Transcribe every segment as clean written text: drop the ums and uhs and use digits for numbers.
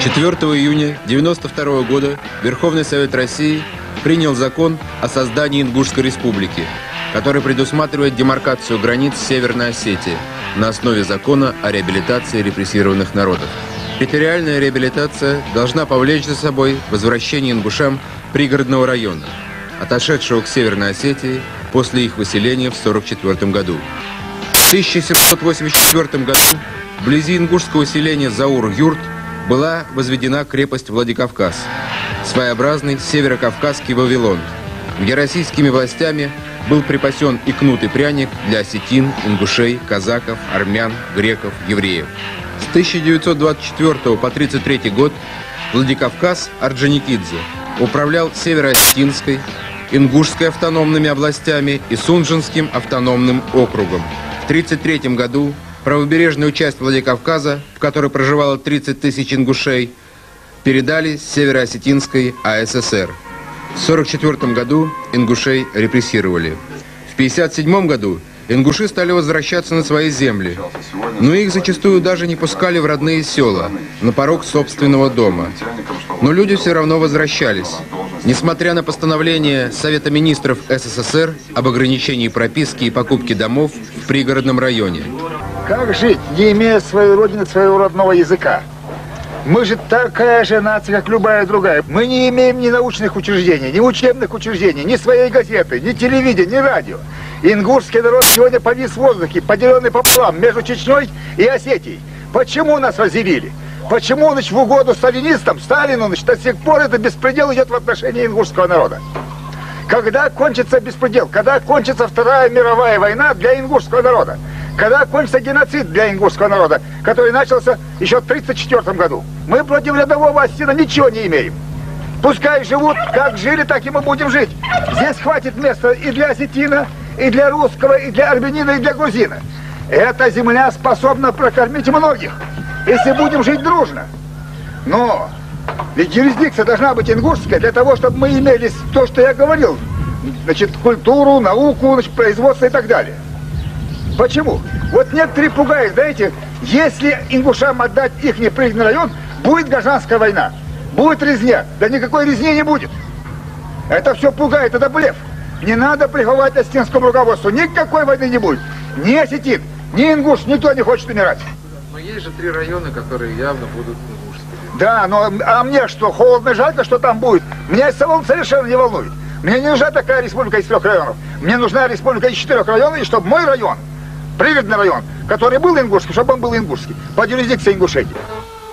4 июня 1992 года Верховный Совет России принял закон о создании Ингушской республики, который предусматривает демаркацию границ Северной Осетии на основе закона о реабилитации репрессированных народов. Территориальная реабилитация должна повлечь за собой возвращение ингушам пригородного района, отошедшего к Северной Осетии после их выселения в 1944 году. В 1784 году вблизи ингушского селения Заур-Юрт была возведена крепость Владикавказ, своеобразный северокавказский Вавилон, где российскими властями был припасен и кнут, и пряник для осетин, ингушей, казаков, армян, греков, евреев. С 1924 по 1933 год Владикавказ Орджоникидзе управлял Северо-Осетинской, Ингушской автономными областями и Сунжинским автономным округом. В 1933 году правобережную часть Владикавказа, в которой проживало 30 тысяч ингушей, передали Северо-Осетинской АССР. В 1944 году ингушей репрессировали. В 1957 году ингуши стали возвращаться на свои земли, но их зачастую даже не пускали в родные села, на порог собственного дома. Но люди все равно возвращались, несмотря на постановление Совета министров СССР об ограничении прописки и покупки домов в пригородном районе. Как жить, не имея своей родины, своего родного языка? Мы же такая же нация, как любая другая. Мы не имеем ни научных учреждений, ни учебных учреждений, ни своей газеты, ни телевидения, ни радио. Ингушский народ сегодня повис в воздухе, поделенный пополам между Чечней и Осетией. Почему нас разделили? Почему, в угоду сталинистам, Сталину, до сих пор это беспредел идет в отношении ингушского народа? Когда кончится беспредел? Когда кончится Вторая мировая война для ингушского народа? Когда кончится геноцид для ингушского народа, который начался еще в 1934 году? Мы против рядового осетина ничего не имеем. Пускай живут, как жили, так и мы будем жить. Здесь хватит места и для осетина, и для русского, и для армянина, и для грузина. Эта земля способна прокормить многих, если будем жить дружно. Но ведь юрисдикция должна быть ингушская для того, чтобы мы имели то, что я говорил. Культуру, науку, производство и так далее. Почему? Вот некоторые пугают, знаете, если ингушам отдать их непригодный район, будет гражданская война, будет резня. Да никакой резни не будет. Это все пугает, это блеф. Не надо приговаривать осетинскому руководству. Никакой войны не будет. Ни осетин, ни ингуш, никто не хочет умирать. Но есть же 3 района, которые явно будут ингушскими. Да, но а мне что, холодно и жарко, что там будет? Меня салон совершенно не волнует. Мне не нужна такая республика из 3 районов. Мне нужна республика из 4 районов, и чтобы мой район, пригородный район, который был ингушский, чтобы он был ингушский, под юрисдикцией Ингушетии.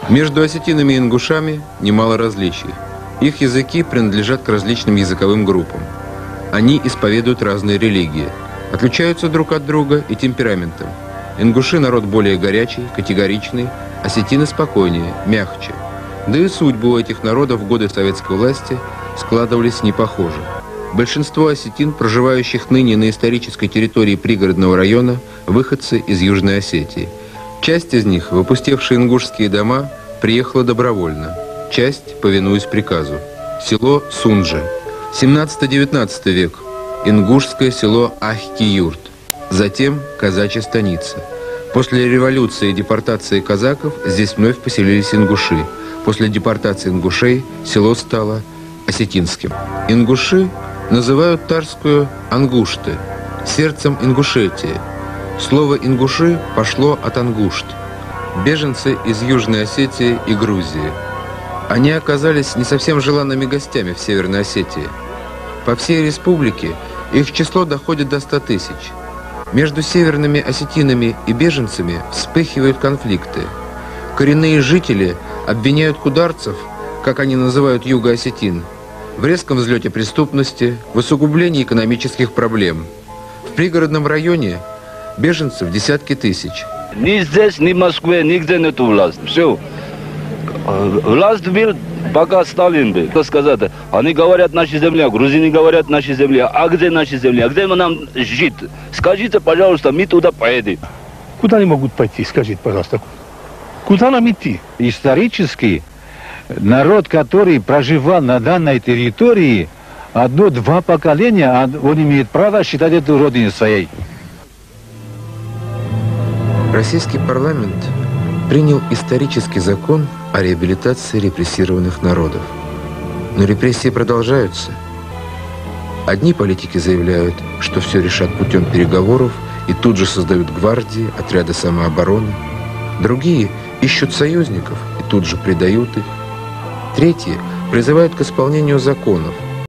Между осетинами и ингушами немало различий. Их языки принадлежат к различным языковым группам. Они исповедуют разные религии, отличаются друг от друга и темпераментом. Ингуши – народ более горячий, категоричный, осетины спокойнее, мягче. Да и судьбы у этих народов в годы советской власти складывались не похоже. Большинство осетин, проживающих ныне на исторической территории пригородного района, выходцы из Южной Осетии. Часть из них, в опустевшие ингушские дома, приехала добровольно, часть, повинуясь приказу. Село Сунжи. 17-19 век. Ингушское село Ахки-Юрт. Затем казачья станица. После революции и депортации казаков здесь вновь поселились ингуши. После депортации ингушей село стало осетинским. Ингуши называют Тарскую Ангушты, сердцем Ингушетии. Слово «ингуши» пошло от ангушт, беженцы из Южной Осетии и Грузии. Они оказались не совсем желанными гостями в Северной Осетии. По всей республике их число доходит до 100 тысяч. Между северными осетинами и беженцами вспыхивают конфликты. Коренные жители обвиняют кударцев, как они называют юго-осетин, в резком взлете преступности, в усугублении экономических проблем. В пригородном районе беженцев десятки тысяч. Ни здесь, ни в Москве, нигде нету власти. Все. Власть был, пока Сталин был. Что сказать? Они говорят наша земля, грузины говорят наша земля. А где наша земля? Где нам жить? Скажите, пожалуйста, мы туда поедем. Куда они могут пойти, скажите, пожалуйста? Куда нам идти? Исторически народ, который проживал на данной территории, 1-2 поколения, он имеет право считать эту родиной своей. Российский парламент принял исторический закон о реабилитации репрессированных народов. Но репрессии продолжаются. Одни политики заявляют, что все решат путем переговоров и тут же создают гвардии, отряды самообороны. Другие ищут союзников и тут же предают их. Третьи призывают к исполнению законов,